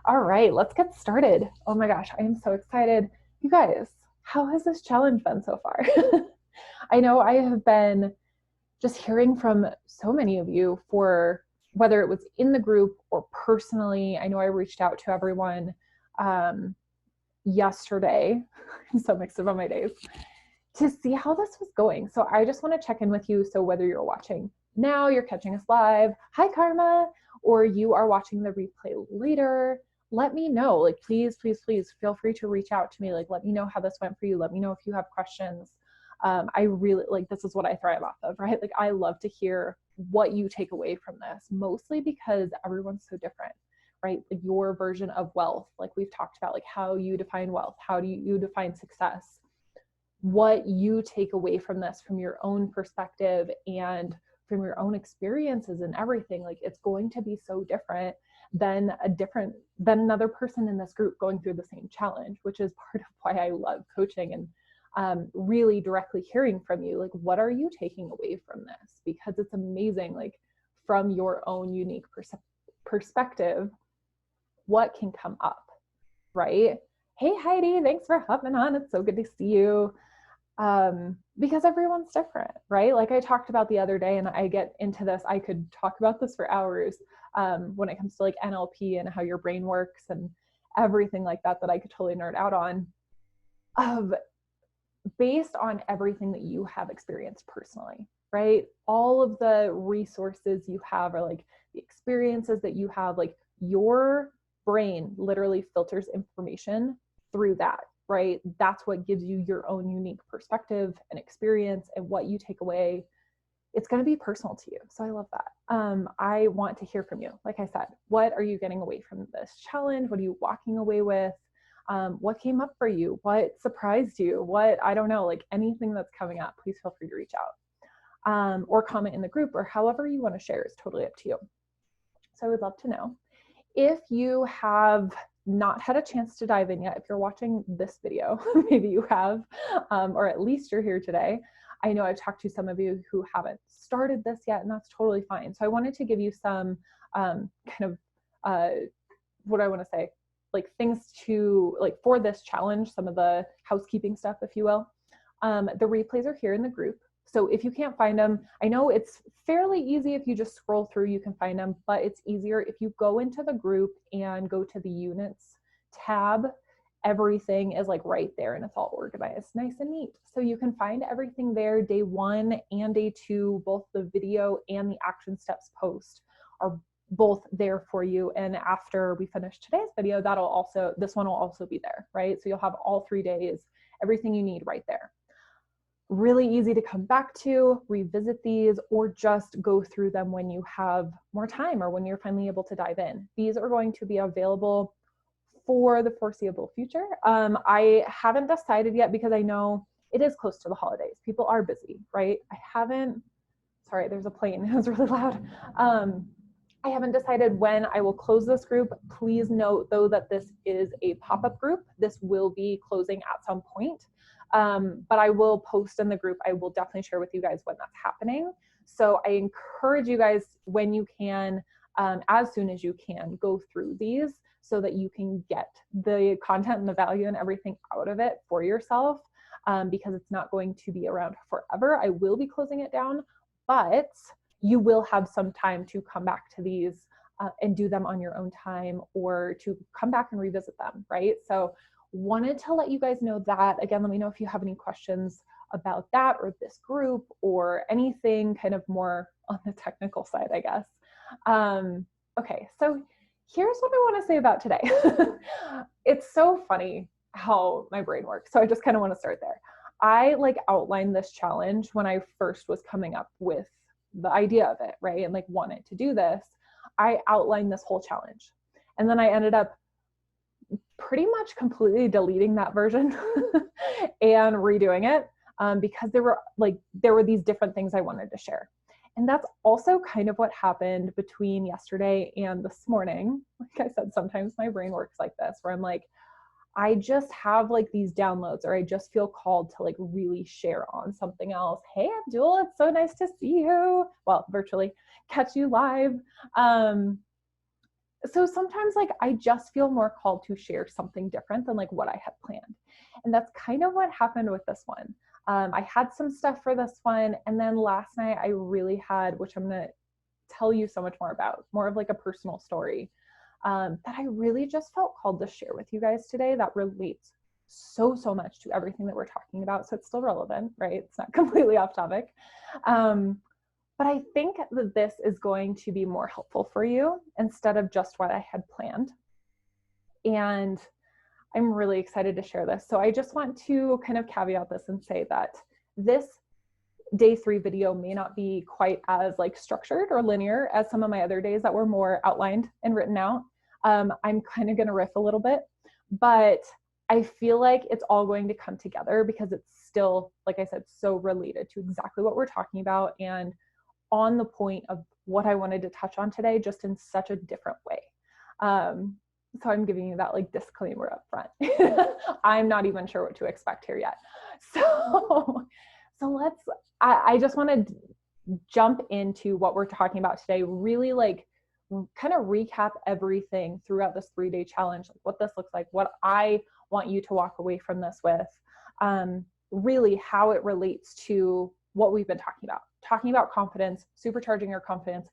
All right, let's get started. Oh my gosh, I am so excited. You guys, how has this challenge been so far? I know I have been just hearing from so many of you for whether it was in the group or personally. I know I reached out to everyone um, yesterday. I'm so mixed up on my days to see how this was going. So I just want to check in with you. So whether you're watching now, you're catching us live, hi Karma, or you are watching the replay later, let me know. Like, please, please, please feel free to reach out to me. Like, let me know how this went for you. Let me know if you have questions. I really like, this is what I thrive off of, right? Like, I love to hear what you take away from this, mostly because everyone's so different, right? Like your version of wealth, like we've talked about, like how you define wealth, how do you define success, what you take away from this from your own perspective and from your own experiences and everything. Like, it's going to be so different than another person in this group going through the same challenge, which is part of why I love coaching and really directly hearing from you. Like, what are you taking away from this? Because it's amazing, like from your own unique perspective, what can come up, right? Hey Heidi, thanks for hopping on. It's so good to see you. Because everyone's different, right? Like I talked about the other day, and I get into this, I could talk about this for hours when it comes to like NLP and how your brain works and everything like that, that I could totally nerd out on, of based on everything that you have experienced personally, right? All of the resources you have are like the experiences that you have, like your brain literally filters information through that, right? That's what gives you your own unique perspective and experience, and what you take away, it's going to be personal to you. So I love that. I want to hear from you. Like I said, what are you getting away from this challenge? What are you walking away with? What came up for you? What surprised you? What, I don't know, like anything that's coming up, please feel free to reach out or comment in the group, or however you want to share is totally up to you. So I would love to know. If you have not had a chance to dive in yet, if you're watching this video, maybe you have, or at least you're here today. I know I've talked to some of you who haven't started this yet, and that's totally fine. So I wanted to give you some kind of, what I want to say, like things to, like for this challenge, some of the housekeeping stuff, if you will. The replays are here in the group. So if you can't find them, I know it's fairly easy if you just scroll through, you can find them, but it's easier if you go into the group and go to the units tab. Everything is like right there, and it's all organized, nice and neat. So you can find everything there. Day 1 and day 2, both the video and the action steps post are both there for you. And after we finish today's video, this one will also be there, right? So you'll have all 3 days, everything you need right there. Really easy to come back to, revisit these, or just go through them when you have more time or when you're finally able to dive in. These are going to be available for the foreseeable future. I haven't decided yet, because I know it is close to the holidays. People are busy, right? Sorry, there's a plane. It was really loud. I haven't decided when I will close this group. Please note though that this is a pop-up group. This will be closing at some point. But I will post in the group. I will definitely share with you guys when that's happening. So I encourage you guys, when you can, as soon as you can, go through these so that you can get the content and the value and everything out of it for yourself, because it's not going to be around forever. I will be closing it down, but you will have some time to come back to these and do them on your own time, or to come back and revisit them, right? So wanted to let you guys know that. Again, let me know if you have any questions about that, or this group, or anything kind of more on the technical side, I guess. Okay, so here's what I want to say about today. It's so funny how my brain works. So I just kind of want to start there. I like outlined this challenge when I first was coming up with the idea of it, right? And like wanted to do this. I outlined this whole challenge, and then I ended up pretty much completely deleting that version and redoing it, because there were these different things I wanted to share. And that's also kind of what happened between yesterday and this morning. Like I said, sometimes my brain works like this, where I'm like, I just have like these downloads, or I just feel called to like really share on something else. Hey, Abdul, it's so nice to see you. Well, virtually, catch you live. So sometimes like I just feel more called to share something different than like what I had planned. And that's kind of what happened with this one. I had some stuff for this one. And then last night I really had, which I'm going to tell you so much more about, more of like a personal story that I really just felt called to share with you guys today that relates so much to everything that we're talking about. So it's still relevant, right? It's not completely off topic. But I think that this is going to be more helpful for you instead of just what I had planned. And I'm really excited to share this. So I just want to kind of caveat this and say that this day 3 video may not be quite as like structured or linear as some of my other days that were more outlined and written out. I'm kind of going to riff a little bit, but I feel like it's all going to come together because it's still, like I said, so related to exactly what we're talking about and on the point of what I wanted to touch on today, just in such a different way. So I'm giving you that like disclaimer up front. I'm not even sure what to expect here yet. So I just want to jump into what we're talking about today, really like kind of recap everything throughout this 3-day challenge, like what this looks like, what I want you to walk away from this with, really how it relates to what we've been talking about confidence, supercharging your confidence,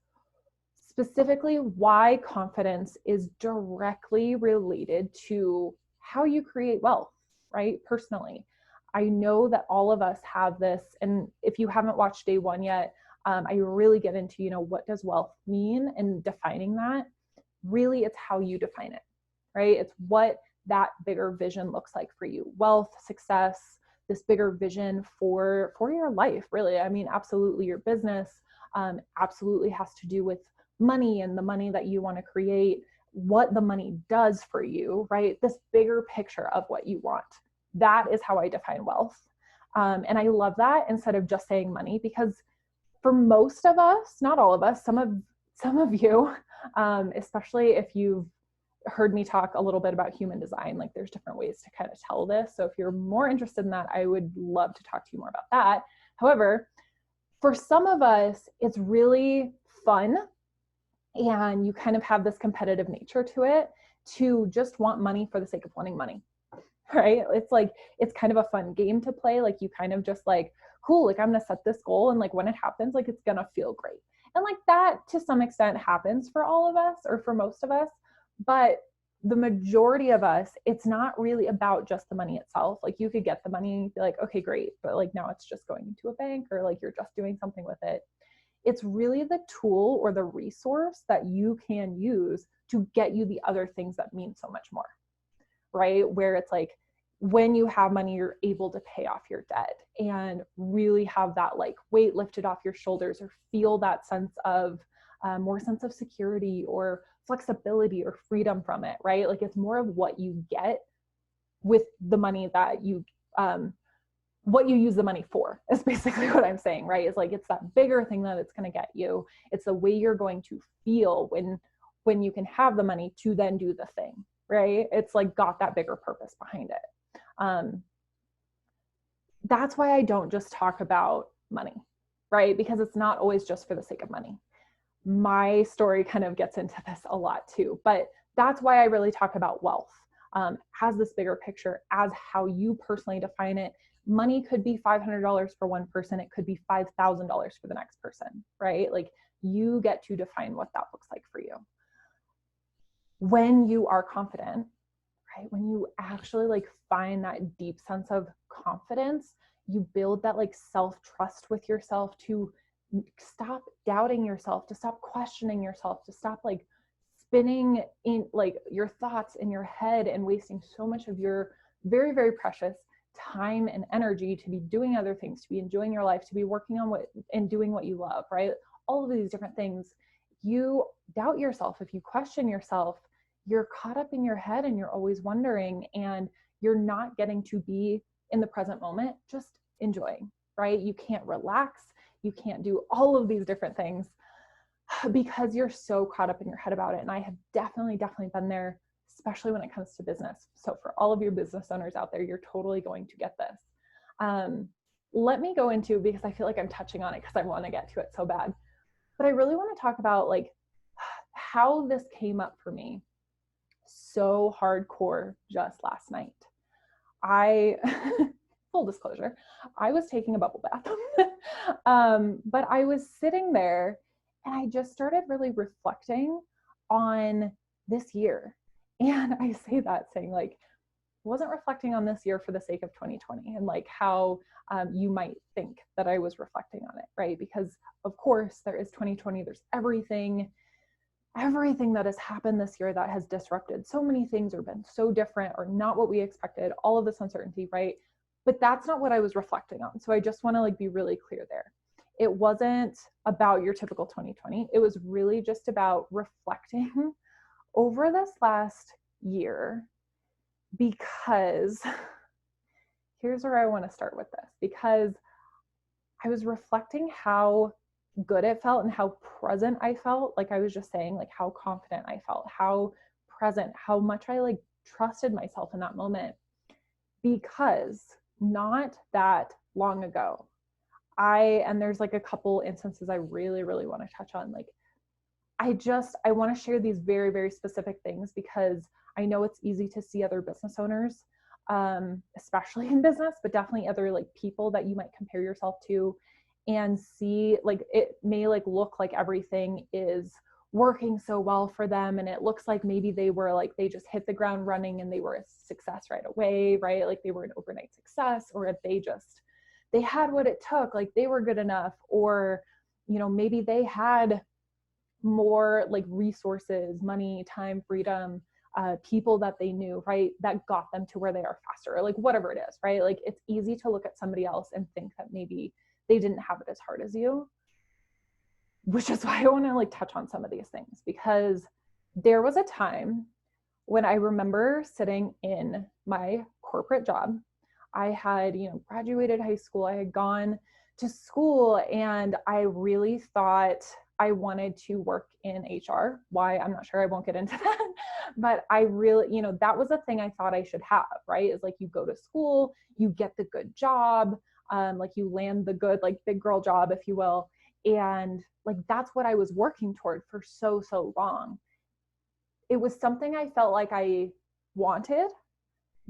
specifically why confidence is directly related to how you create wealth, right? Personally, I know that all of us have this. And if you haven't watched day 1 yet, I really get into, what does wealth mean and defining that. Really, it's how you define it, right? It's what that bigger vision looks like for you. Wealth, success, this bigger vision for your life, really. I mean, absolutely your business absolutely has to do with money and the money that you want to create, what the money does for you, right? This bigger picture of what you want. That is how I define wealth. And I love that instead of just saying money, because for most of us, not all of us, some of you, especially if you've heard me talk a little bit about human design, like there's different ways to kind of tell this. So if you're more interested in that, I would love to talk to you more about that. However, for some of us, it's really fun and you kind of have this competitive nature to it to just want money for the sake of wanting money, right? It's like, it's kind of a fun game to play. Like you kind of just like, cool, like I'm going to set this goal. And like when it happens, like it's going to feel great. And like that to some extent happens for all of us or for most of us. But the majority of us, it's not really about just the money itself. Like you could get the money and be like, okay, great. But like now it's just going into a bank or like you're just doing something with it. It's really the tool or the resource that you can use to get you the other things that mean so much more, right? Where it's like, when you have money, you're able to pay off your debt and really have that like weight lifted off your shoulders or feel that sense of more sense of security or flexibility or freedom from it, right? Like it's more of what you get with the money that you, what you use the money for is basically what I'm saying, right? It's like, it's that bigger thing that it's going to get you. It's the way you're going to feel when you can have the money to then do the thing, right? It's like got that bigger purpose behind it. That's why I don't just talk about money, right? Because it's not always just for the sake of money. My story kind of gets into this a lot too, but that's why I really talk about wealth as this bigger picture, as how you personally define it. Money could be $500 for one person. It could be $5,000 for the next person, right? Like you get to define what that looks like for you. When you are confident, right? When you actually like find that deep sense of confidence, you build that like self-trust with yourself to stop doubting yourself, to stop questioning yourself, to stop like spinning in like your thoughts in your head and wasting so much of your very, very precious time and energy to be doing other things, to be enjoying your life, to be working on what and doing what you love, right? All of these different things. You doubt yourself. If you question yourself, you're caught up in your head and you're always wondering, and you're not getting to be in the present moment, just enjoying, right? You can't relax. You can't do all of these different things because you're so caught up in your head about it. And I have definitely been there, especially when it comes to business. So for all of your business owners out there, you're totally going to get this. Let me go into, because I feel like I'm touching on it because I want to get to it so bad, but I really want to talk about like how this came up for me so hardcore just last night. I, full disclosure, I was taking a bubble bath, but I was sitting there and I just started really reflecting on this year. And I say that saying like, wasn't reflecting on this year for the sake of 2020 and like how you might think that I was reflecting on it, right? Because of course there is 2020, there's everything that has happened this year that has disrupted so many things or been so different or not what we expected, all of this uncertainty, right? But that's not what I was reflecting on. So I just want to like be really clear there. It wasn't about your typical 2020. It was really just about reflecting over this last year, because here's where I want to start with this, because I was reflecting how good it felt and how present I felt. Like I was just saying, like how confident I felt, how present, how much I like trusted myself in that moment. Because not that long ago, and there's like a couple instances I really, really want to touch on. Like I want to share these very, very specific things because I know it's easy to see other business owners, especially in business, but definitely other like people that you might compare yourself to and see like it may like look like everything is working so well for them. And it looks like maybe they just hit the ground running and they were a success right away, right? Like they were an overnight success, or if they had what it took, like they were good enough, or, maybe they had more like resources, money, time, freedom, people that they knew, right, that got them to where they are faster, or like whatever it is, right? Like it's easy to look at somebody else and think that maybe they didn't have it as hard as you, which is why I want to like touch on some of these things, because there was a time when I remember sitting in my corporate job. I had, graduated high school. I had gone to school and I really thought I wanted to work in HR. Why? I'm not sure. I won't get into that. But I really, that was a thing I thought I should have, right? Is like you go to school, you get the good job, like you land the good, like big girl job, if you will. And like, that's what I was working toward for so, so long. It was something I felt like I wanted,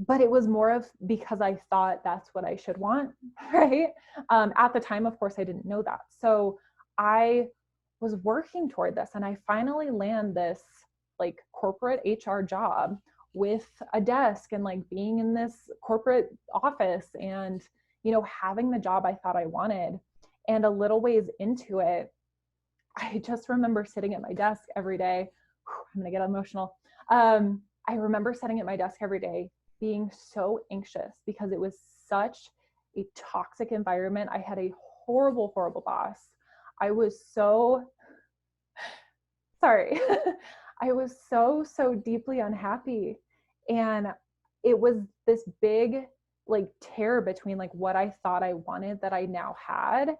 but it was more of because I thought that's what I should want, right? At the time, of course, I didn't know that. So I was working toward this and I finally land this like corporate HR job with a desk and like being in this corporate office and, having the job I thought I wanted. And a little ways into it, I just remember sitting at my desk every day. I'm going to get emotional. I remember sitting at my desk every day being so anxious because it was such a toxic environment. I had a horrible, horrible boss. I was so sorry. I was so, so deeply unhappy. And it was this big like tear between like what I thought I wanted that I now had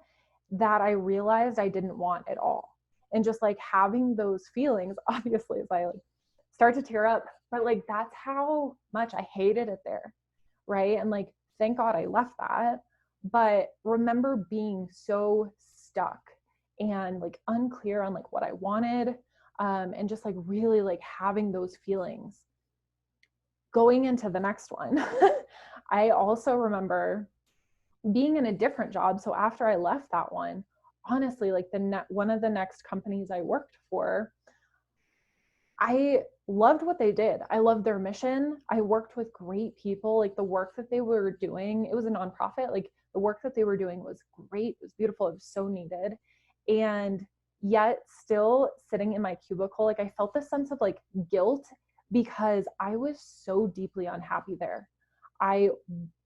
that I realized I didn't want at all. And just like having those feelings, obviously, as I like start to tear up, but like that's how much I hated it there, right? And like thank God I left that. But remember being so stuck and like unclear on like what I wanted, and just like really like having those feelings. Going into the next one, I also remember being in a different job. So after I left that one, honestly, like one of the next companies I worked for, I loved what they did. I loved their mission. I worked with great people. Like the work that they were doing, it was a nonprofit. Like the work that they were doing was great. It was beautiful. It was so needed. And yet still sitting in my cubicle, like I felt this sense of like guilt because I was so deeply unhappy there.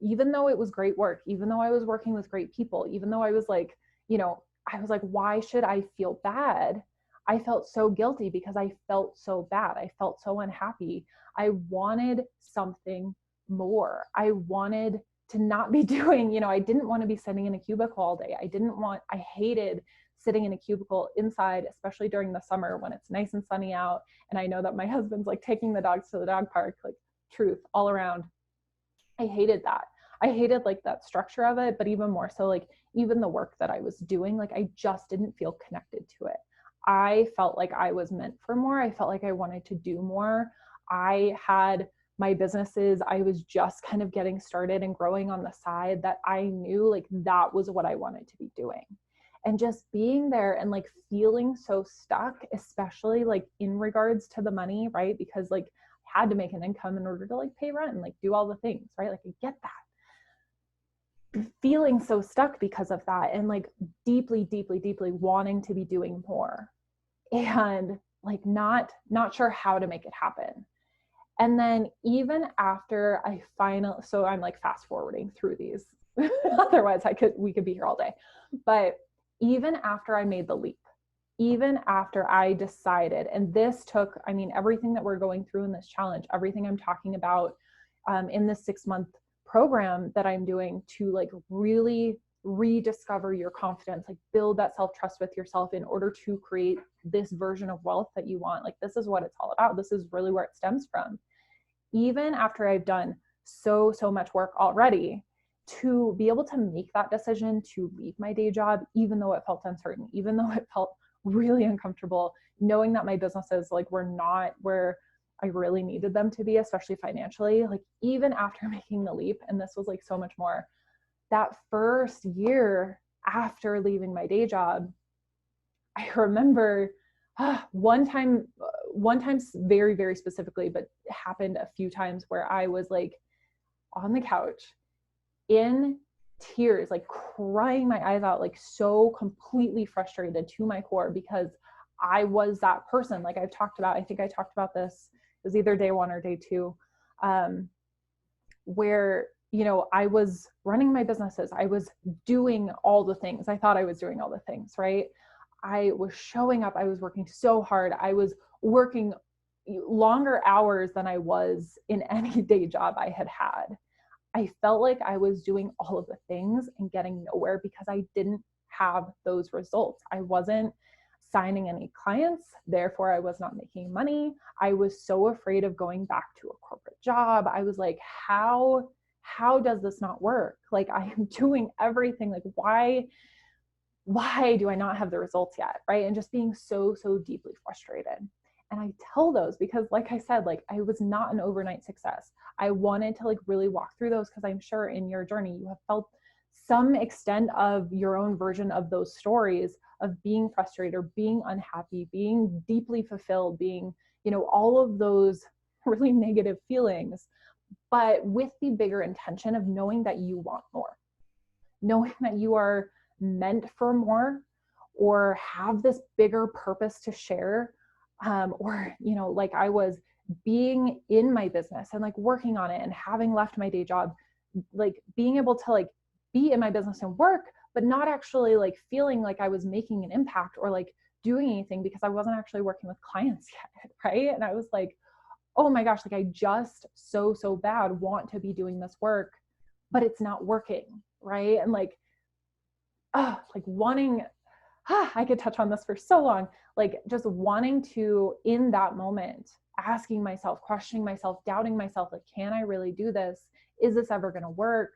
Even though it was great work, even though I was working with great people, even though I was like, I was like, why should I feel bad? I felt so guilty because I felt so bad. I felt so unhappy. I wanted something more. I wanted to not be doing, I didn't want to be sitting in a cubicle all day. I hated sitting in a cubicle inside, especially during the summer when it's nice and sunny out. And I know that my husband's like taking the dogs to the dog park, like truth all around. I hated that. I hated like that structure of it, but even more so, like even the work that I was doing, like I just didn't feel connected to it. I felt like I was meant for more. I felt like I wanted to do more. I had my businesses, I was just kind of getting started and growing on the side, that I knew like that was what I wanted to be doing. And just being there and like feeling so stuck, especially like in regards to the money, right? Because like I had to make an income in order to like pay rent and like do all the things, right? Like I get that. Feeling so stuck because of that, and like deeply, deeply, deeply wanting to be doing more, and like not sure how to make it happen. And then even after I finally, so I'm like fast forwarding through these, otherwise we could be here all day. But even after I made the leap, even after I decided, and this took, I mean, everything that we're going through in this challenge, everything I'm talking about in this 6-month program that I'm doing to like really rediscover your confidence, like build that self-trust with yourself in order to create this version of wealth that you want. Like this is what it's all about. This is really where it stems from. Even after I've done so much work already, to be able to make that decision to leave my day job, even though it felt uncertain, even though it felt really uncomfortable, knowing that my businesses like were not where I really needed them to be, especially financially, like even after making the leap, and this was like so much more, that first year after leaving my day job, I remember one time very, very specifically, but it happened a few times, where I was like on the couch in tears, like crying my eyes out, like so completely frustrated to my core, because I was that person. Like I've talked about, I think I talked about this, it was either day 1 or day 2, where, you know, I was running my businesses. I was doing all the things. I thought I was doing all the things, right? I was showing up. I was working so hard. I was working longer hours than I was in any day job I had had. I felt like I was doing all of the things and getting nowhere because I didn't have those results. I wasn't signing any clients, therefore I was not making money. I was so afraid of going back to a corporate job. I was like, how does this not work? Like I am doing everything. Like why do I not have the results yet? Right. And just being so deeply frustrated. And I tell those because, like I said, like I was not an overnight success. I wanted to like really walk through those, because I'm sure in your journey you have felt some extent of your own version of those stories of being frustrated or being unhappy, being deeply fulfilled, being, you know, all of those really negative feelings, but with the bigger intention of knowing that you want more, knowing that you are meant for more, or have this bigger purpose to share, or, you know, like I was being in my business and like working on it and having left my day job, like being able to like be in my business and work, but not actually like feeling like I was making an impact or like doing anything, because I wasn't actually working with clients yet. Right. And I was like, oh my gosh, like I just so bad want to be doing this work, but it's not working. Right. And like wanting, I could touch on this for so long, like just wanting to, in that moment, asking myself, questioning myself, doubting myself, like, can I really do this? Is this ever going to work?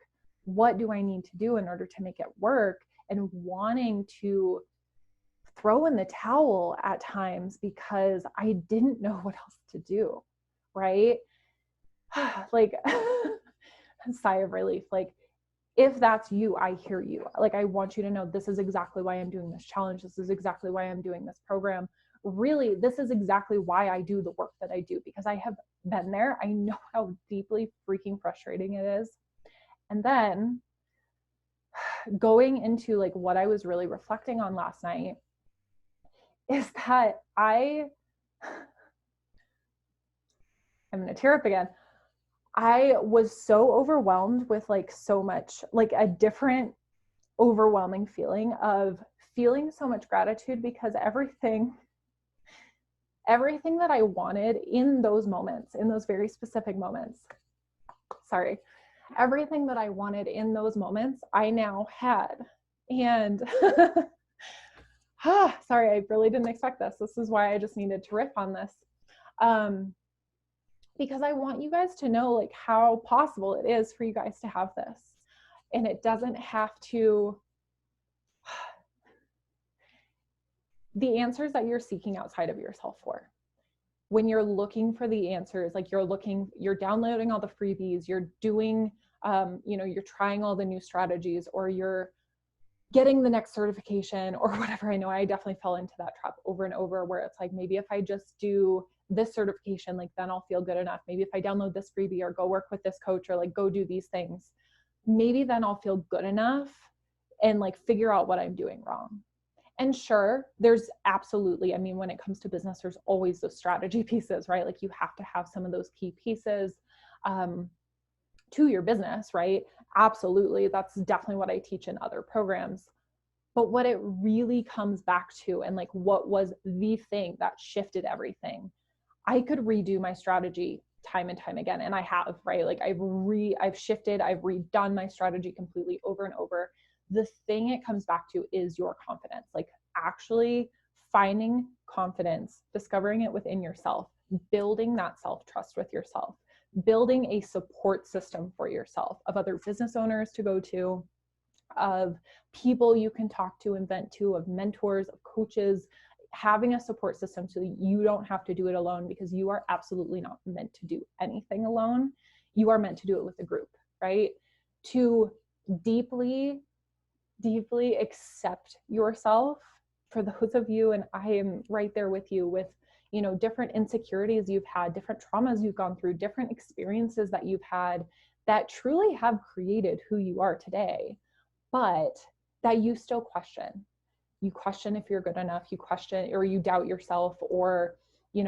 What do I need to do in order to make it work? And wanting to throw in the towel at times because I didn't know what else to do. Right. Like a sigh of relief. Like, if that's you, I hear you. Like, I want you to know this is exactly why I'm doing this challenge. This is exactly why I'm doing this program. Really, this is exactly why I do the work that I do, because I have been there. I know how deeply freaking frustrating it is. And then going into like what I was really reflecting on last night is that I'm going to tear up again. I was so overwhelmed with like so much, like a different overwhelming feeling of feeling so much gratitude, because everything that I wanted in those moments, in those very specific moments, everything that I wanted in those moments, I now had. And sorry, I really didn't expect this. This is why I just needed to riff on this. Because I want you guys to know like how possible it is for you guys to have this. And it doesn't have to, the answers that you're seeking outside of yourself for. When you're looking for the answers, like you're downloading all the freebies, you're doing, you're trying all the new strategies, or you're getting the next certification or whatever. I know I definitely fell into that trap over and over, where it's like, maybe if I just do this certification, like then I'll feel good enough. Maybe if I download this freebie or go work with this coach or like go do these things, maybe then I'll feel good enough and like figure out what I'm doing wrong. And sure, there's absolutely, I mean, when it comes to business, there's always those strategy pieces, right? Like you have to have some of those key pieces to your business, right? Absolutely. That's definitely what I teach in other programs. But what it really comes back to, and like what was the thing that shifted everything, I could redo my strategy time and time again. And I have, right? Like I've shifted, I've redone my strategy completely over and over. The thing it comes back to is your confidence, like actually finding confidence, discovering it within yourself, building that self-trust with yourself, building a support system for yourself of other business owners to go to, of people you can talk to and vent to, of mentors, of coaches, having a support system so that you don't have to do it alone, because you are absolutely not meant to do anything alone. You are meant to do it with a group, right? To deeply accept yourself for those of you, and I am right there with you, with different insecurities you've had, different traumas you've gone through, different experiences that you've had that truly have created who you are today, but that you still question. You question if you're good enough, you question, or you doubt yourself, or I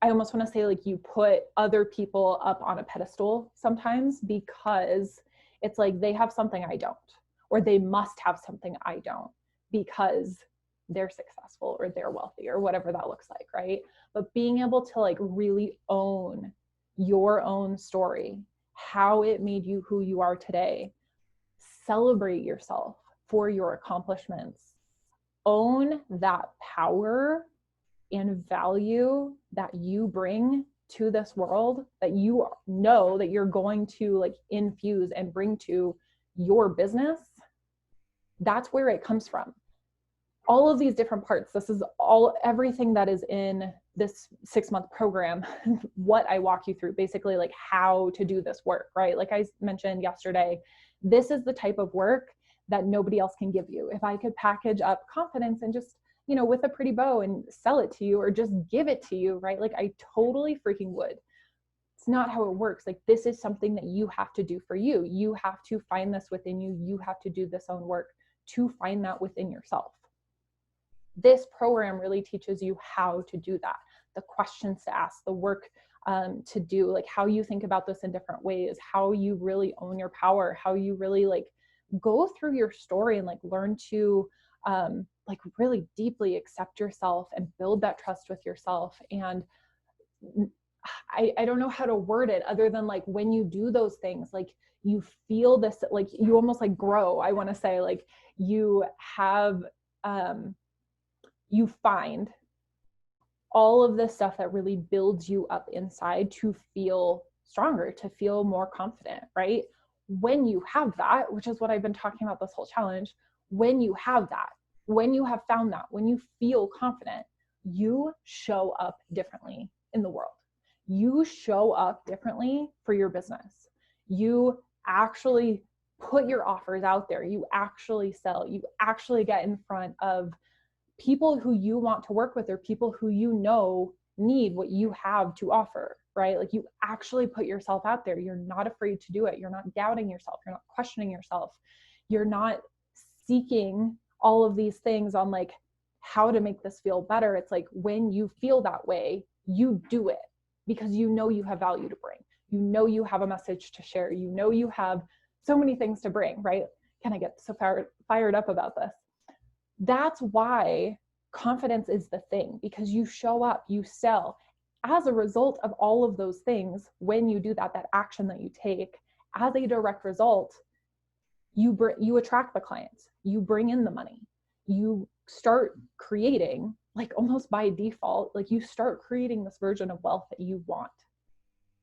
almost want to say like you put other people up on a pedestal sometimes, because it's like they have something I don't, or they must have something I don't because they're successful or they're wealthy or whatever that looks like, right? But being able to like really own your own story, how it made you who you are today, celebrate yourself for your accomplishments, own that power and value that you bring to this world, that you know that you're going to like infuse and bring to your business. That's where it comes from. All of these different parts, this is everything that is in this 6-month program, what I walk you through, basically like how to do this work, right? Like I mentioned yesterday, this is the type of work that nobody else can give you. If I could package up confidence and just, with a pretty bow and sell it to you or just give it to you, right? Like I totally freaking would. It's not how it works. Like this is something that you have to do for you. You have to find this within you. You have to do this own work to find that within yourself. This program really teaches you how to do that, the questions to ask, the work to do, like how you think about this in different ways, how you really own your power, how you really like go through your story and like learn to like really deeply accept yourself and build that trust with yourself. And I don't know how to word it other than like when you do those things, like you feel this, like you almost like grow. I want to say like you have, you find all of this stuff that really builds you up inside to feel stronger, to feel more confident, right? When you have that, which is what I've been talking about this whole challenge, when you have that, when you have found that, when you feel confident, you show up differently in the world. You show up differently for your business. You actually put your offers out there. You actually sell. You actually get in front of people who you want to work with, or people who need what you have to offer, right? Like you actually put yourself out there. You're not afraid to do it. You're not doubting yourself. You're not questioning yourself. You're not seeking all of these things on like how to make this feel better. It's like when you feel that way, you do it because you know you have value to bring. You know you have a message to share. You know you have so many things to bring, right? Can I get so fired up about this? That's why confidence is the thing, because you show up, you sell. As a result of all of those things, when you do that action that you take, as a direct result, you attract the clients, you bring in the money, you start creating, like almost by default, like you start creating this version of wealth that you want,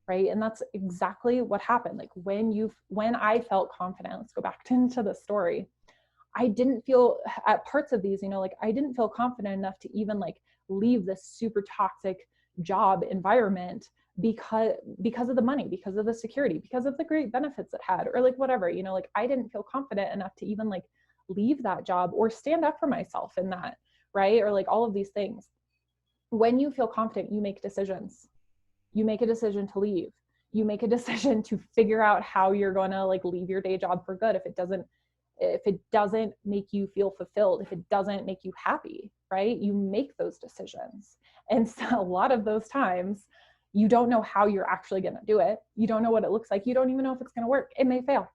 right? And that's exactly what happened. Like when I felt confident, let's go back into the story. I didn't feel at parts of these, like I didn't feel confident enough to even like leave this super toxic job environment because of the money, because of the security, because of the great benefits it had, or like whatever, like I didn't feel confident enough to even like leave that job or stand up for myself in that, right? Or like all of these things. When you feel confident, you make decisions. You make a decision to leave. You make a decision to figure out how you're going to like leave your day job for good if it doesn't make you feel fulfilled, if it doesn't make you happy, right? You make those decisions. And so a lot of those times, you don't know how you're actually going to do it. You don't know what it looks like. You don't even know if it's going to work. It may fail,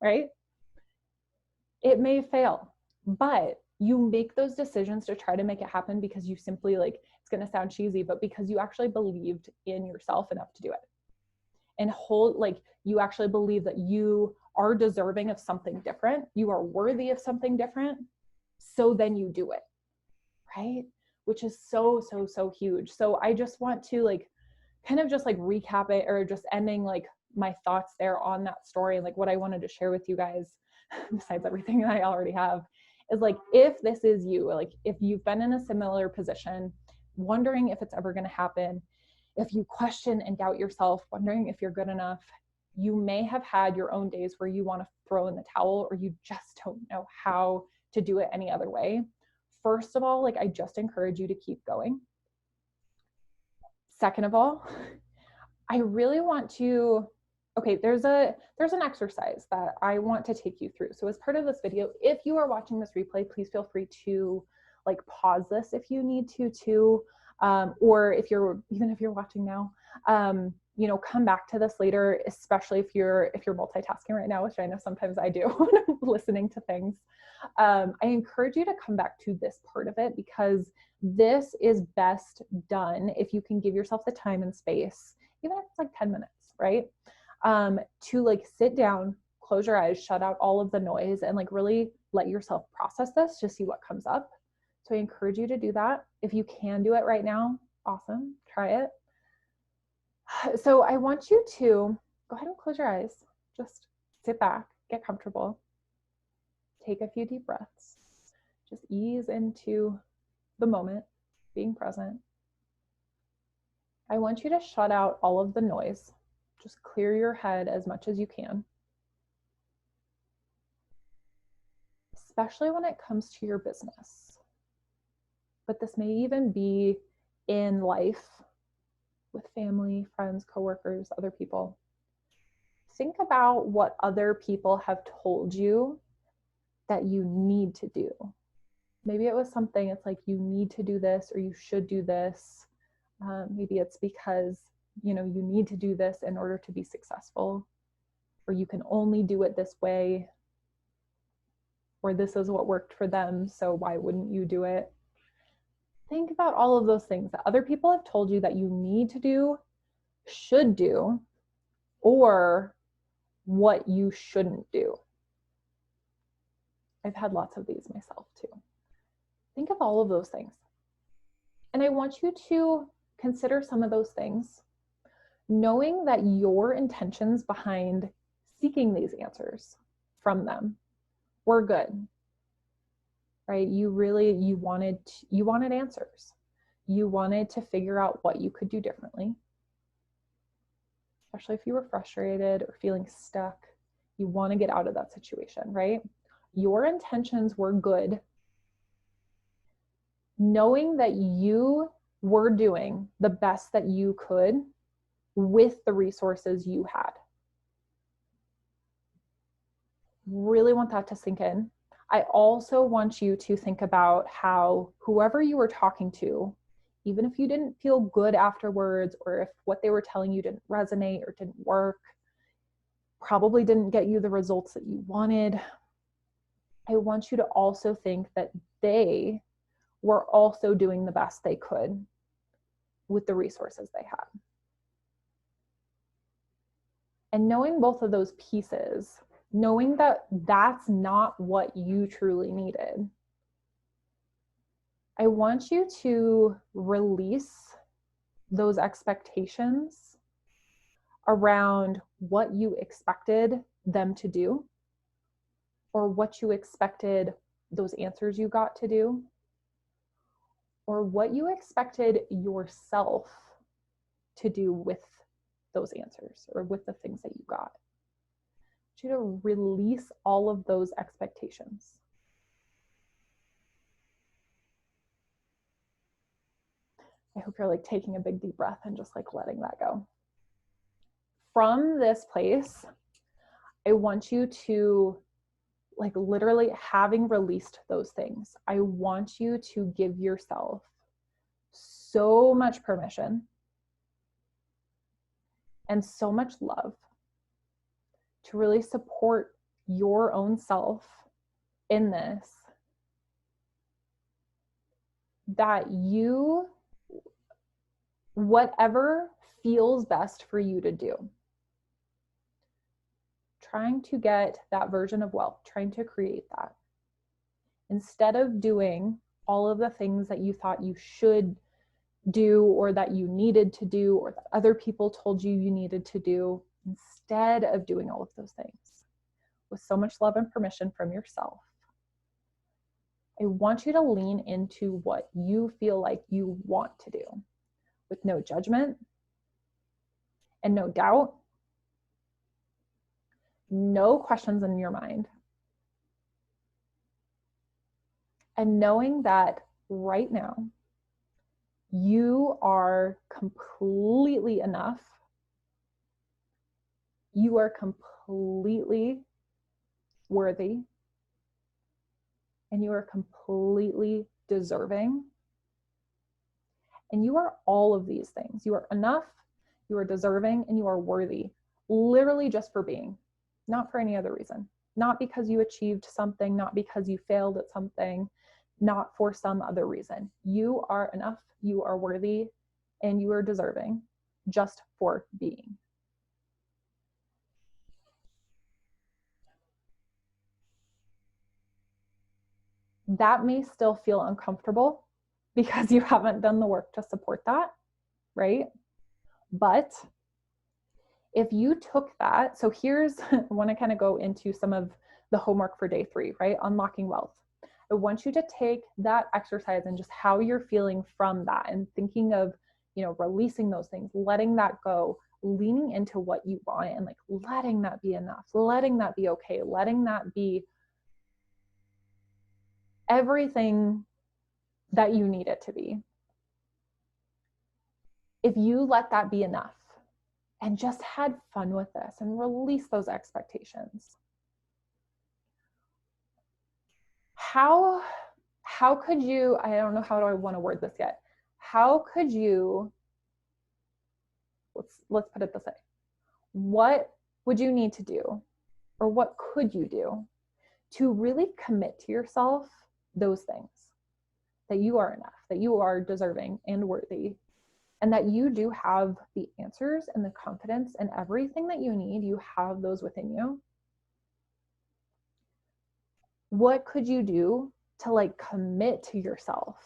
right? It may fail, but you make those decisions to try to make it happen because you simply like, it's going to sound cheesy, but because you actually believed in yourself enough to do it. And you actually believe that you are deserving of something different. You are worthy of something different. So then you do it, right? Which is so, so, so huge. So I just want to like, kind of just like recap it, or just ending like my thoughts there on that story. And like what I wanted to share with you guys, besides everything that I already have, is like, if this is you, like if you've been in a similar position, wondering if it's ever going to happen, if you question and doubt yourself, wondering if you're good enough, you may have had your own days where you want to throw in the towel, or you just don't know how to do it any other way. First of all, like I just encourage you to keep going. Second of all, I really want to, okay, there's an exercise that I want to take you through. So as part of this video, if you are watching this replay, please feel free to like pause this if you need to too. Or even if you're watching now, come back to this later, especially if you're multitasking right now, which I know sometimes I do when I'm listening to things. I encourage you to come back to this part of it, because this is best done if you can give yourself the time and space, even if it's like 10 minutes, right? To like sit down, close your eyes, shut out all of the noise, and like really let yourself process this to see what comes up. So I encourage you to do that. If you can do it right now, awesome, try it. So I want you to go ahead and close your eyes. Just sit back, get comfortable, take a few deep breaths, just ease into the moment, being present. I want you to shut out all of the noise. Just clear your head as much as you can, especially when it comes to your business. But this may even be in life with family, friends, coworkers, other people. Think about what other people have told you that you need to do. Maybe it was something, it's like you need to do this, or you should do this. Maybe it's because, you need to do this in order to be successful, or you can only do it this way, or this is what worked for them, so why wouldn't you do it? Think about all of those things that other people have told you that you need to do, should do, or what you shouldn't do. I've had lots of these myself too. Think of all of those things. And I want you to consider some of those things, knowing that your intentions behind seeking these answers from them were good, right? You wanted answers. You wanted to figure out what you could do differently, especially if you were frustrated or feeling stuck. You want to get out of that situation, right? Your intentions were good, knowing that you were doing the best that you could with the resources you had. Really want that to sink in. I also want you to think about how whoever you were talking to, even if you didn't feel good afterwards, or if what they were telling you didn't resonate or didn't work, probably didn't get you the results that you wanted, I want you to also think that they were also doing the best they could with the resources they had. And knowing both of those pieces, knowing that that's not what you truly needed, I want you to release those expectations around what you expected them to do or what you expected those answers you got to do, or what you expected yourself to do with those answers or with the things that you got. I want you to release all of those expectations. I hope you're like taking a big deep breath and just like letting that go. From this place, I want you to, like, literally having released those things, I want you to give yourself so much permission and so much love to really support your own self in this, that you, whatever feels best for you to do, trying to get that version of wealth, trying to create that, instead of doing all of the things that you thought you should do or that you needed to do or that other people told you you needed to do, instead of doing all of those things with so much love and permission from yourself, I want you to lean into what you feel like you want to do with no judgment and no doubt, no questions in your mind. And knowing that right now, you are completely enough. You are completely worthy. And you are completely deserving. And you are all of these things. You are enough, you are deserving, and you are worthy, literally just for being. Not for any other reason. Not because you achieved something, not because you failed at something, not for some other reason. You are enough, you are worthy, and you are deserving just for being. That may still feel uncomfortable because you haven't done the work to support that, right? But if you took that, so here's, I want to kind of go into some of the homework for day 3, right? Unlocking wealth. I want you to take that exercise and just how you're feeling from that and thinking of, releasing those things, letting that go, leaning into what you want and like letting that be enough, letting that be okay, letting that be everything that you need it to be. If you let that be enough and just had fun with this and release those expectations, how could you, I don't know how do I want to word this yet. How could you, let's put it this way. What would you need to do, or what could you do to really commit to yourself those things, that you are enough, that you are deserving and worthy, and that you do have the answers and the confidence and everything that you need, you have those within you? What could you do to like commit to yourself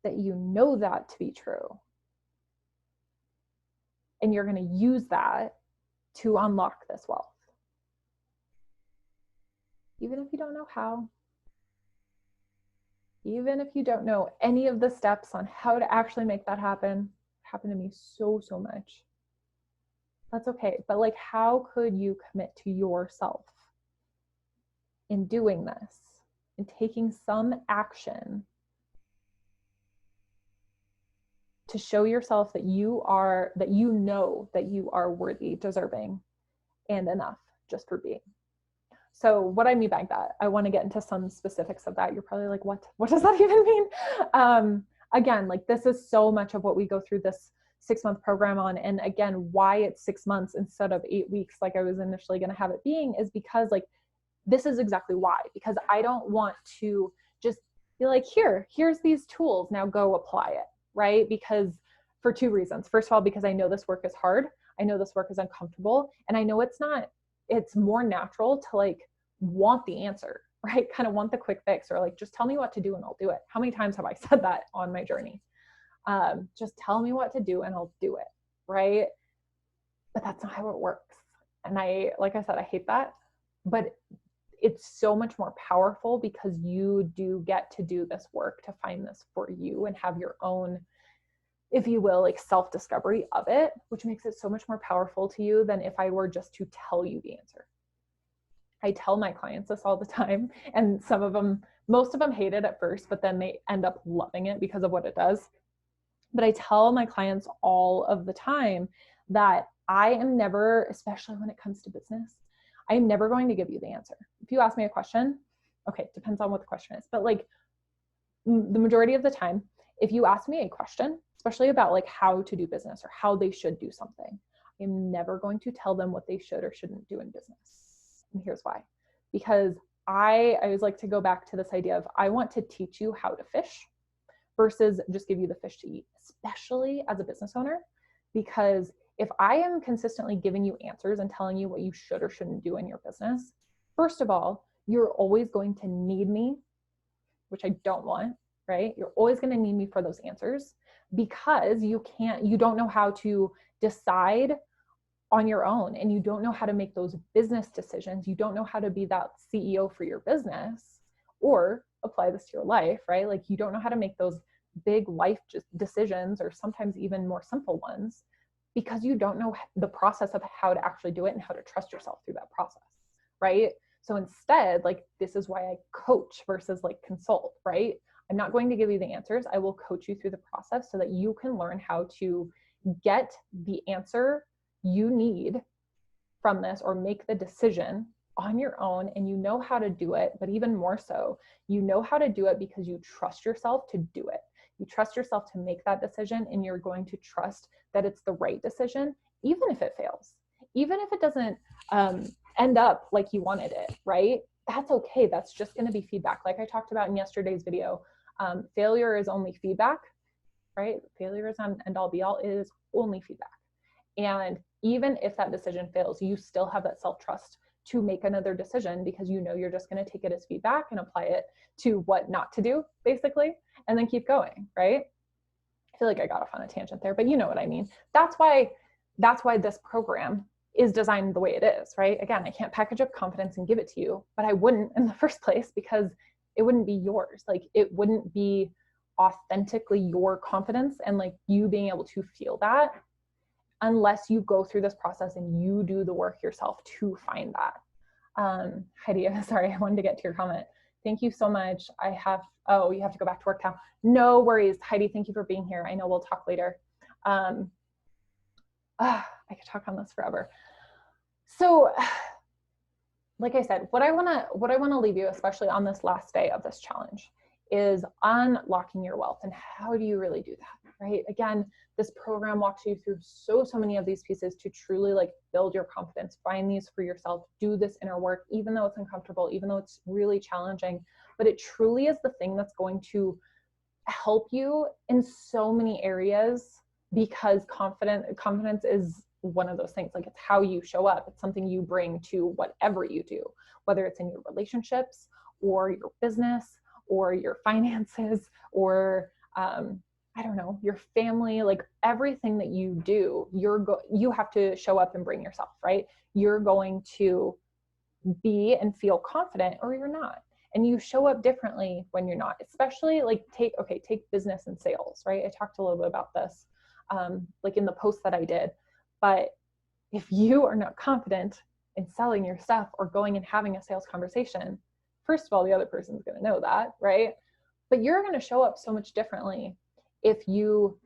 that you know that to be true? And you're going to use that to unlock this wealth. Even if you don't know how, even if you don't know any of the steps on how to actually make that happen. It happened to me so much. That's okay. But like, how could you commit to yourself in doing this and taking some action to show yourself that you know that you are worthy, deserving, and enough just for being? So what I mean by that, I want to get into some specifics of that. You're probably like, what does that even mean? Again, like this is so much of what we go through this 6-month program on. And again, why it's 6 months instead of 8 weeks, like I was initially going to have it being, is because like, this is exactly why, because I don't want to just be like, here's these tools, now go apply it, right? Because for 2 reasons. First of all, because I know this work is hard. I know this work is uncomfortable. And I know it's more natural to like want the answer, right? Kind of want the quick fix, or like, just tell me what to do and I'll do it. How many times have I said that on my journey? Just tell me what to do and I'll do it, right? But that's not how it works. And like I said, I hate that. But it's so much more powerful because you do get to do this work to find this for you and have your own, if you will, like self-discovery of it, which makes it so much more powerful to you than if I were just to tell you the answer. I tell my clients this all the time, and most of them hate it at first, but then they end up loving it because of what it does. But I tell my clients all of the time that I am never, especially when it comes to business, I am never going to give you the answer. If you ask me a question, okay, depends on what the question is, but like the majority of the time, if you ask me a question, especially about like how to do business or how they should do something, I'm never going to tell them what they should or shouldn't do in business. And here's why. Because I always like to go back to this idea of I want to teach you how to fish versus just give you the fish to eat, especially as a business owner. Because if I am consistently giving you answers and telling you what you should or shouldn't do in your business, first of all, you're always going to need me, which I don't want, right? You're always going to need me for those answers because you don't know how to decide on your own, and you don't know how to make those business decisions. You don't know how to be that CEO for your business or apply this to your life, right? Like you don't know how to make those big life decisions or sometimes even more simple ones because you don't know the process of how to actually do it and how to trust yourself through that process, right? So instead, like this is why I coach versus like consult, right? I'm not going to give you the answers. I will coach you through the process so that you can learn how to get the answer you need from this or make the decision on your own, and you know how to do it. But even more so, you know how to do it because you trust yourself to do it. You trust yourself to make that decision, and you're going to trust that it's the right decision, even if it fails, even if it doesn't end up like you wanted it, right? That's okay. That's just going to be feedback. Like I talked about in yesterday's video, failure is only feedback, right? Failure is not an end all be all. It is only feedback. And even if that decision fails, you still have that self-trust to make another decision because you know you're just going to take it as feedback and apply it to what not to do, basically, and then keep going, right? I feel like I got off on a tangent there, but you know what I mean. That's why this program is designed the way it is, right? Again, I can't package up confidence and give it to you, but I wouldn't in the first place because it wouldn't be yours. Like it wouldn't be authentically your confidence and like you being able to feel that unless you go through this process and you do the work yourself to find that. Heidi, sorry, I wanted to get to your comment. Thank you so much. You have to go back to work now. No worries, Heidi, thank you for being here. I know we'll talk later. I could talk on this forever. So like I said, what I want to leave you, especially on this last day of this challenge, is unlocking your wealth. And how do you really do that, right? Again, this program walks you through so many of these pieces to truly like build your confidence, find these for yourself, do this inner work, even though it's uncomfortable, even though it's really challenging, but it truly is the thing that's going to help you in so many areas because confidence is one of those things. Like it's how you show up. It's something you bring to whatever you do, whether it's in your relationships or your business or your finances or I don't know, your family, like everything that you do, you have to show up and bring yourself, right? You're going to be and feel confident or you're not. And you show up differently when you're not, especially like take business and sales, right? I talked a little bit about this, like in the post that I did, but if you are not confident in selling your stuff or going and having a sales conversation, first of all, the other person's going to know that, right? But you're going to show up so much differently if you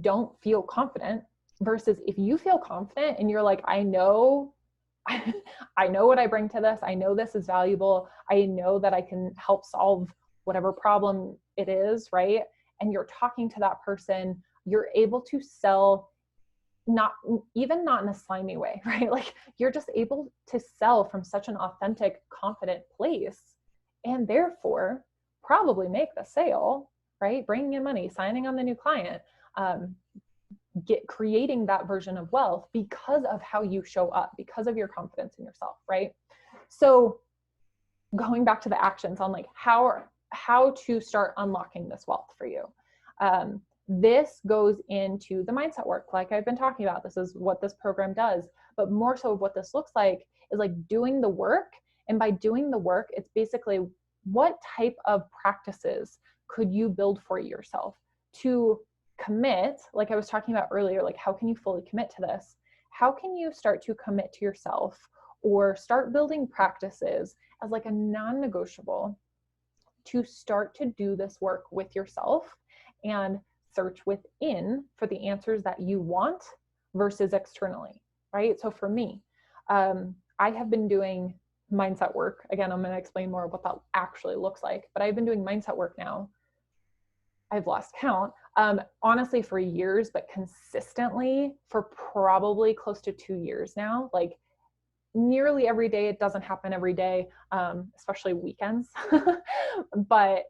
don't feel confident versus if you feel confident and you're like, I know what I bring to this. I know this is valuable. I know that I can help solve whatever problem it is, right? And you're talking to that person, you're able to sell not in a slimy way, right? Like you're just able to sell from such an authentic, confident place and therefore probably make the sale, right? Bringing in money, signing on the new client, creating that version of wealth because of how you show up, because of your confidence in yourself, right? So going back to the actions on like how to start unlocking this wealth for you. this goes into the mindset work, like I've been talking about. This is what this program does, but more so what this looks like is like doing the work. And by doing the work, it's basically what type of practices could you build for yourself to commit, like I was talking about earlier, like how can you fully commit to this? How can you start to commit to yourself or start building practices as like a non-negotiable to start to do this work with yourself and search within for the answers that you want versus externally, right? So for me, I have been doing mindset work. Again, I'm going to explain more what that actually looks like, but I've been doing mindset work now. I've lost count, honestly, for years, but consistently for probably close to 2 years now, like nearly every day. It doesn't happen every day, especially weekends, but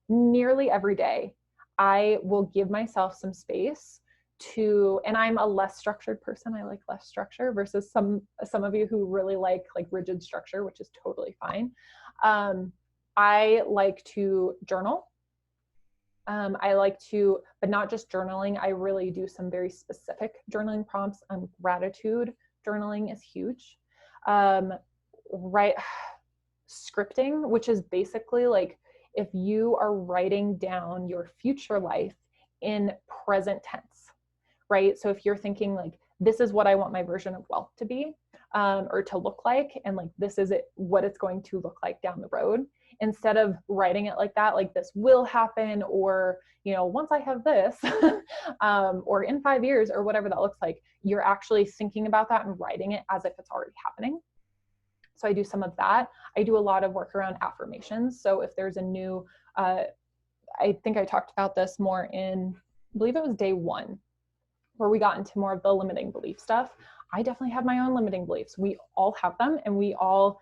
nearly every day, I will give myself some space to, and I'm a less structured person. I like less structure versus some of you who really like rigid structure, which is totally fine. I like to journal. I like to, but not just journaling. I really do some very specific journaling prompts. Gratitude journaling is huge. Right, scripting, which is basically like if you are writing down your future life in present tense, right? So if you're thinking like, this is what I want my version of wealth to be, or to look like, and like, this is it, what it's going to look like down the road, instead of writing it like that, like this will happen, or, you know, once I have this, or in 5 years, or whatever that looks like, you're actually thinking about that and writing it as if it's already happening. So I do some of that. I do a lot of work around affirmations. So if there's a new, I think I talked about this more in, I believe it was day 1, where we got into more of the limiting belief stuff. I definitely have my own limiting beliefs. We all have them, and we all,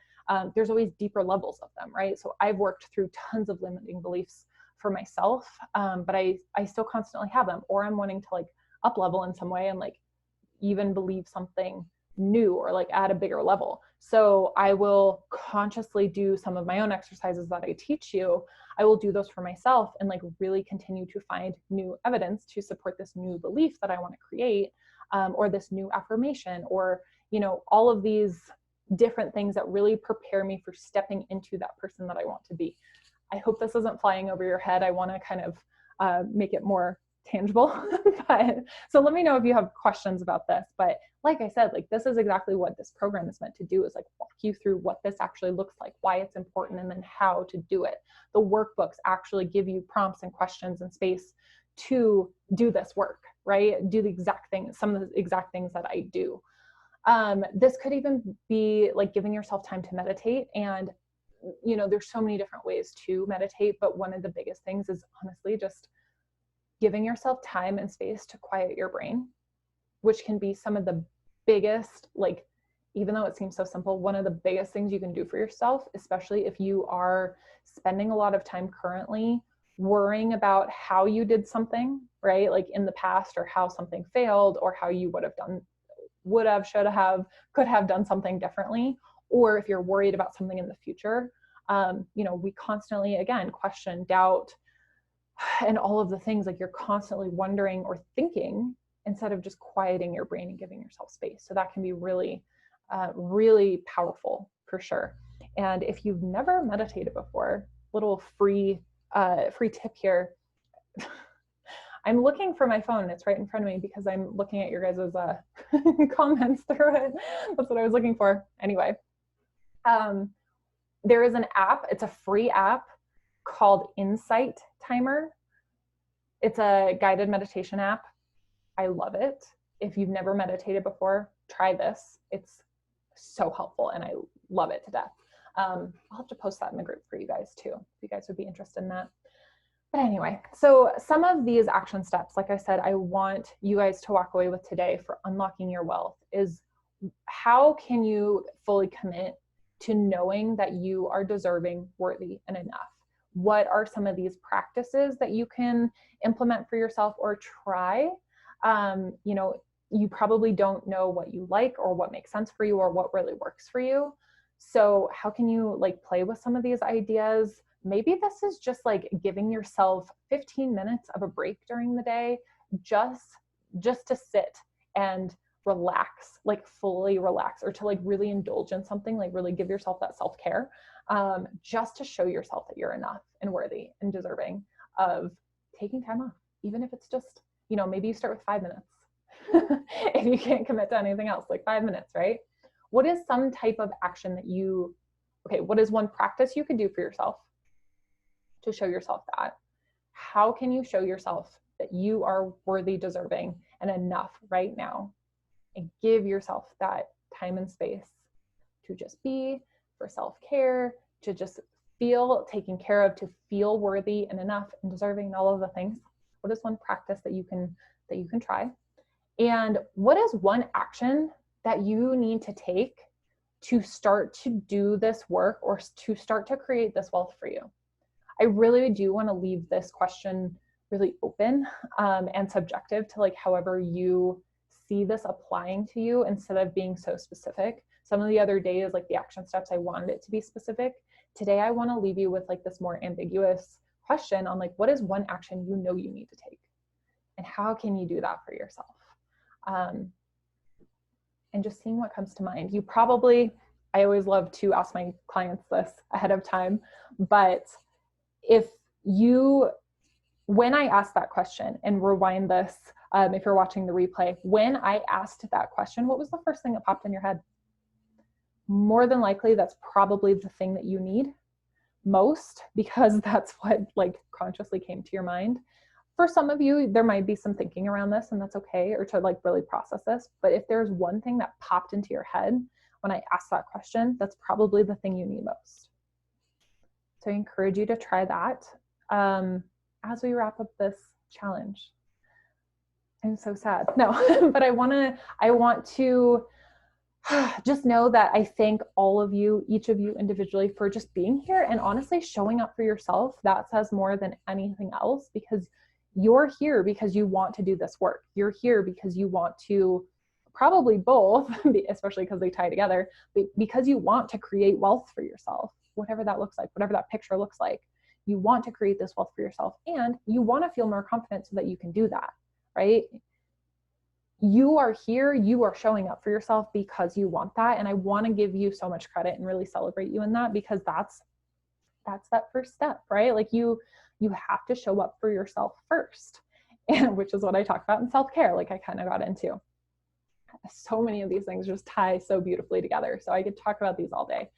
there's always deeper levels of them, right? So I've worked through tons of limiting beliefs for myself, but I still constantly have them, or I'm wanting to like up level in some way and like even believe something new or like at a bigger level. So I will consciously do some of my own exercises that I teach you. I will do those for myself and like really continue to find new evidence to support this new belief that I want to create, or this new affirmation, or, you know, all of these different things that really prepare me for stepping into that person that I want to be. I hope this isn't flying over your head. I want to kind of make it more tangible. But so let me know if you have questions about this. But like I said, like this is exactly what this program is meant to do, is like walk you through what this actually looks like, why it's important, and then how to do it. The workbooks actually give you prompts and questions and space to do this work, right? Do the exact things, some of the exact things that I do. This could even be like giving yourself time to meditate. And, you know, there's so many different ways to meditate, but one of the biggest things is honestly just giving yourself time and space to quiet your brain, which can be some of the biggest, like, even though it seems so simple, one of the biggest things you can do for yourself, especially if you are spending a lot of time currently worrying about how you did something, right? Like in the past, or how something failed, or how you would have, should have, could have done something differently. Or if you're worried about something in the future, you know, we constantly, again, question, doubt, and all of the things, like you're constantly wondering or thinking instead of just quieting your brain and giving yourself space. So that can be really, really powerful for sure. And if you've never meditated before, little free tip here. I'm looking for my phone. It's right in front of me because I'm looking at your guys' comments through it. That's what I was looking for. Anyway, there is an app. It's a free app called Insight Timer. It's a guided meditation app. I love it. If you've never meditated before, try this. It's so helpful and I love it to death. I'll have to post that in the group for you guys too, if you guys would be interested in that. But anyway, so some of these action steps, like I said, I want you guys to walk away with today for unlocking your wealth is, how can you fully commit to knowing that you are deserving, worthy, and enough? What are some of these practices that you can implement for yourself or try? You know, you probably don't know what you like or what makes sense for you or what really works for you. So how can you like play with some of these ideas, Maybe this is just like giving yourself 15 minutes of a break during the day, just to sit and relax, like fully relax, or to like really indulge in something, like really give yourself that self-care, just to show yourself that you're enough and worthy and deserving of taking time off, even if it's just, maybe you start with 5 minutes. If you can't commit to anything else, like 5 minutes, right? What is some type of action that what is one practice you can do for yourself to show yourself that? How can you show yourself that you are worthy, deserving, and enough right now? And give yourself that time and space to just be, for self-care, to just feel taken care of, to feel worthy and enough and deserving and all of the things. What is one practice that you can try? And what is one action that you need to take to start to do this work, or to start to create this wealth for you? I really do want to leave this question really open and subjective to like however you see this applying to you, instead of being so specific. Some of the other days, like the action steps, I wanted it to be specific. Today, I want to leave you with like this more ambiguous question on like, what is one action you know you need to take? And how can you do that for yourself? And just seeing what comes to mind. I always love to ask my clients this ahead of time, but when I ask that question, and rewind this, if you're watching the replay, when I asked that question, what was the first thing that popped in your head? More than likely, that's probably the thing that you need most, because that's what like consciously came to your mind. For some of you, there might be some thinking around this, and that's okay, or to like really process this. But if there's one thing that popped into your head when I asked that question, that's probably the thing you need most. So I encourage you to try that as we wrap up this challenge. I'm so sad. No, but I want to just know that I thank all of you, each of you individually, for just being here and honestly showing up for yourself. That says more than anything else, because you're here because you want to do this work. You're here because you want to, probably both, especially because they tie together, but because you want to create wealth for yourself, whatever that looks like, whatever that picture looks like. You want to create this wealth for yourself, and you want to feel more confident so that you can do that, right? You are here, you are showing up for yourself because you want that. And I want to give you so much credit and really celebrate you in that, because that's that first step, right? Like you have to show up for yourself first, and which is what I talked about in self-care, like I kind of got into. So many of these things just tie so beautifully together. So I could talk about these all day.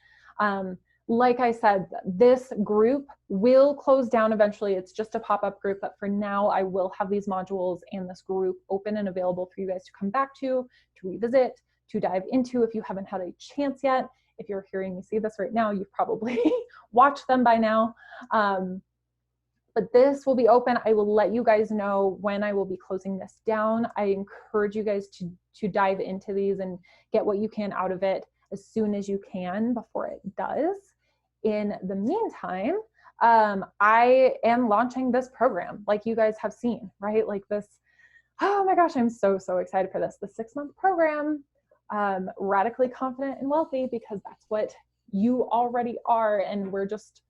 Like I said, this group will close down eventually. It's just a pop-up group, but for now I will have these modules and this group open and available for you guys to come back to revisit, to dive into if you haven't had a chance yet. If you're hearing me see this right now, you've probably watched them by now. But this will be open. I will let you guys know when I will be closing this down. I encourage you guys to dive into these and get what you can out of it as soon as you can before it does. In the meantime, I am launching this program, like you guys have seen, right? Like this, oh my gosh, I'm so excited for this. The 6-month program, Radically Confident and Wealthy, because that's what you already are. And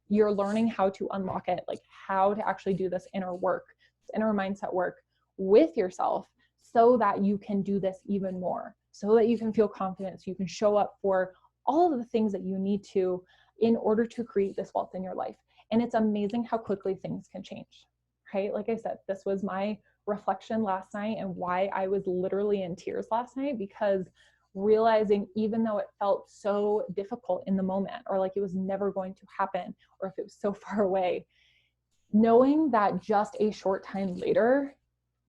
you're learning how to unlock it, like how to actually do this inner work, this inner mindset work with yourself, so that you can do this even more, so that you can feel confident, so you can show up for all of the things that you need to in order to create this wealth in your life. And it's amazing how quickly things can change, right? Like I said, this was my reflection last night and why I was literally in tears last night, because realizing, even though it felt so difficult in the moment, or like it was never going to happen, or if it was so far away, knowing that just a short time later,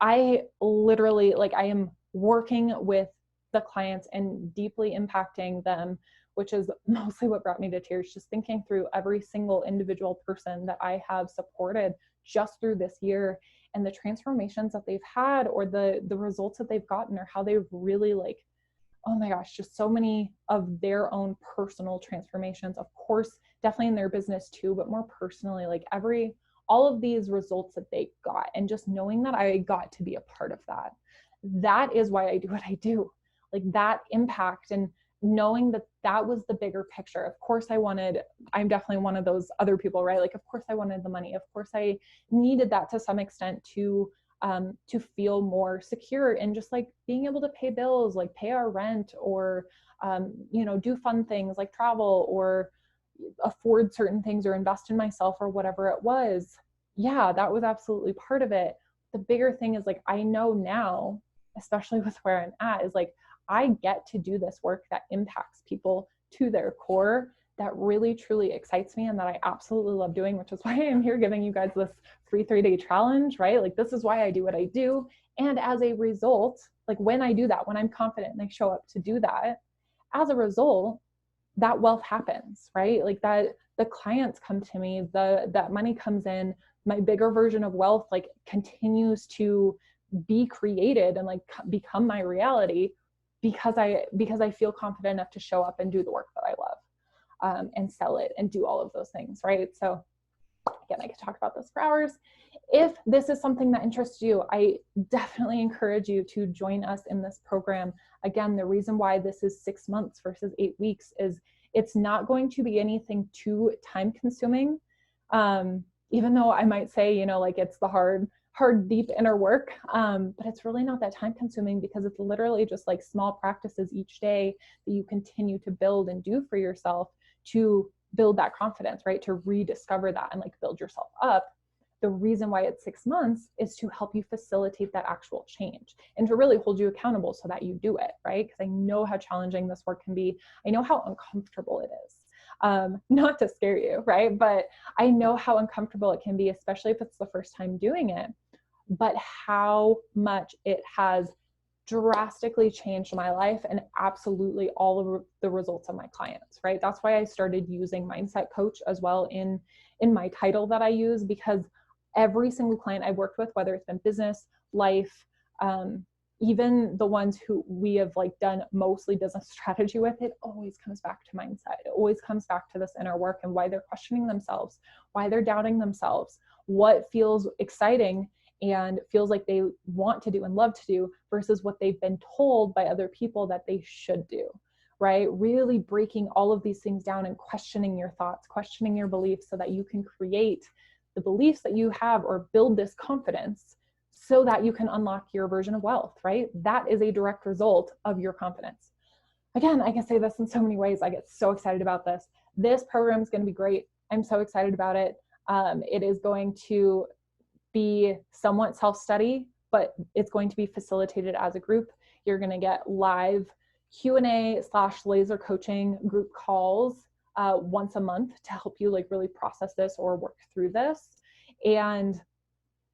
I literally, like, I am working with the clients and deeply impacting them, which is mostly what brought me to tears, just thinking through every single individual person that I have supported just through this year, and the transformations that they've had, or the results that they've gotten, or how they've really, like, oh my gosh, just so many of their own personal transformations, of course, definitely in their business too, but more personally, like all of these results that they got, and just knowing that I got to be a part of that. That is why I do what I do. Like that impact, and knowing that that was the bigger picture. Of course I'm definitely one of those other people, right? Like, of course I wanted the money. Of course I needed that to some extent to feel more secure and just like being able to pay bills, like pay our rent, or, do fun things like travel, or afford certain things, or invest in myself, or whatever it was. Yeah, that was absolutely part of it. The bigger thing is like, I know now, especially with where I'm at, is like, I get to do this work that impacts people to their core, that really truly excites me and that I absolutely love doing, which is why I'm here giving you guys this free 3-day challenge, right? Like, this is why I do what I do. And as a result, like when I do that, when I'm confident and I show up to do that, as a result, that wealth happens, right? Like that the clients come to me, that money comes in, my bigger version of wealth like continues to be created and like become my reality because I feel confident enough to show up and do the work that I love, and sell it and do all of those things, right? So again, I could talk about this for hours. If this is something that interests you, I definitely encourage you to join us in this program. Again, the reason why this is 6 months versus 8 weeks is it's not going to be anything too time consuming. Even though I might say, like it's the hard, deep inner work, but it's really not that time consuming because it's literally just like small practices each day that you continue to build and do for yourself to build that confidence, right? To rediscover that and like build yourself up. The reason why it's 6 months is to help you facilitate that actual change and to really hold you accountable so that you do it, right? Because I know how challenging this work can be. I know how uncomfortable it is. Not to scare you, right? But I know how uncomfortable it can be, especially if it's the first time doing it, but how much it has drastically changed my life and absolutely all of the results of my clients, right? That's why I started using mindset coach as well in my title that I use, because every single client I've worked with, whether it's been business, life, even the ones who we have like done mostly business strategy with, it always comes back to mindset. It always comes back to this inner work and why they're questioning themselves, why they're doubting themselves, what feels exciting and feels like they want to do and love to do versus what they've been told by other people that they should do, right? Really breaking all of these things down and questioning your thoughts, questioning your beliefs so that you can create the beliefs that you have or build this confidence so that you can unlock your version of wealth, right? That is a direct result of your confidence. Again, I can say this in so many ways. I get so excited about this. This program is going to be great. I'm so excited about it. It is going to be somewhat self-study, but it's going to be facilitated as a group. You're going to get live Q&A/laser coaching group calls once a month to help you like really process this or work through this. And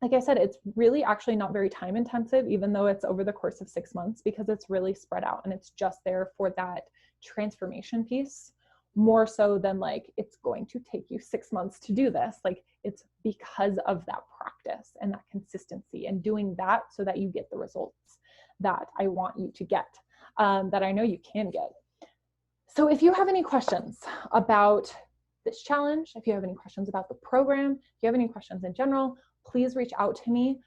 like I said, it's really actually not very time intensive, even though it's over the course of 6 months, because it's really spread out and it's just there for that transformation piece, more so than like it's going to take you 6 months to do this. Like it's because of that practice and that consistency and doing that so that you get the results that I want you to get, that I know you can get. So if you have any questions about this challenge, if you have any questions about the program, if you have any questions in general, please reach out to me.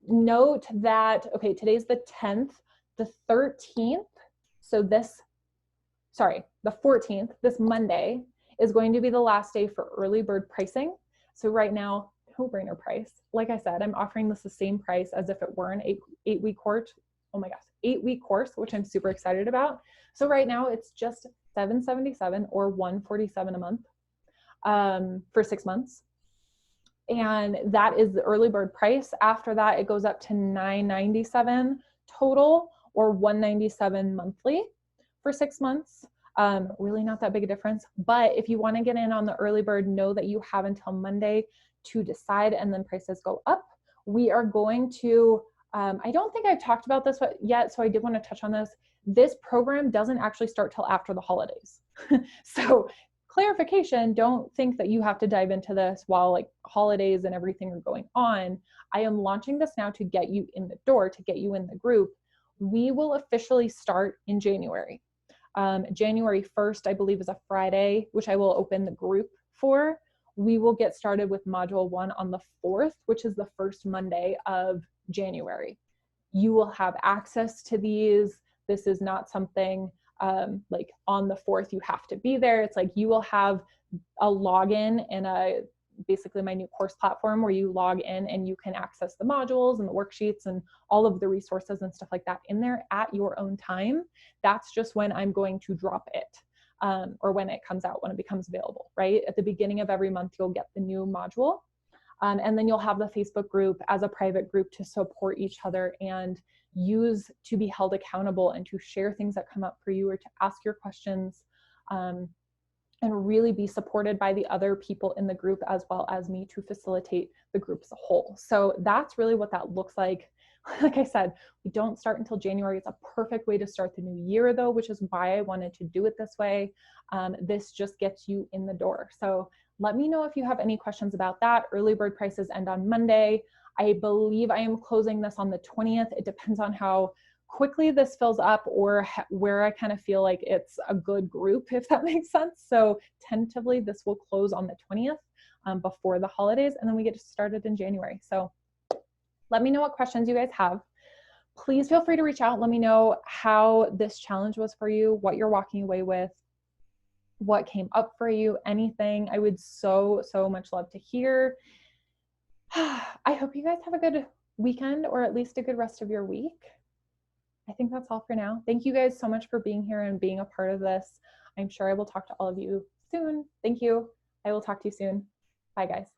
Note that, okay, today's the 10th, the 13th. So the 14th, this Monday, is going to be the last day for early bird pricing. So right now, no-brainer price. Like I said, I'm offering this the same price as if it were an eight-week course. Oh my gosh, 8-week course, which I'm super excited about. So right now it's just $777 or $147 a month for 6 months. And that is the early bird price. After that, it goes up to $997 total or $197 monthly for 6 months. Really not that big a difference. But if you want to get in on the early bird, know that you have until Monday to decide, and then prices go up. We are going to, I don't think I've talked about this yet, so I did want to touch on this. This program doesn't actually start till after the holidays. So clarification, don't think that you have to dive into this while like holidays and everything are going on. I am launching this now to get you in the door, to get you in the group. We will officially start in January. January 1st, I believe, is a Friday, which I will open the group for. We will get started with module 1 on the 4th, which is the first Monday of January. You will have access to these. This is not something like on the 4th, you have to be there. It's like you will have a login and basically my new course platform where you log in and you can access the modules and the worksheets and all of the resources and stuff like that in there at your own time. That's just when I'm going to drop it, or when it comes out, when it becomes available, right? At the beginning of every month, you'll get the new module. And then you'll have the Facebook group as a private group to support each other and use to be held accountable and to share things that come up for you or to ask your questions. And really be supported by the other people in the group as well as me to facilitate the group as a whole. So that's really what that looks like. Like I said, we don't start until January. It's a perfect way to start the new year though, which is why I wanted to do it this way. This just gets you in the door. So let me know if you have any questions about that. Early bird prices end on Monday. I believe I am closing this on the 20th. It depends on how quickly this fills up or where I kind of feel like it's a good group, if that makes sense. So tentatively, this will close on the 20th before the holidays, and then we get started in January. So let me know what questions you guys have. Please feel free to reach out. Let me know how this challenge was for you, what you're walking away with, what came up for you, anything. I would so much love to hear. I hope you guys have a good weekend, or at least a good rest of your week. I think that's all for now. Thank you guys so much for being here and being a part of this. I'm sure I will talk to all of you soon. Thank you. I will talk to you soon. Bye, guys.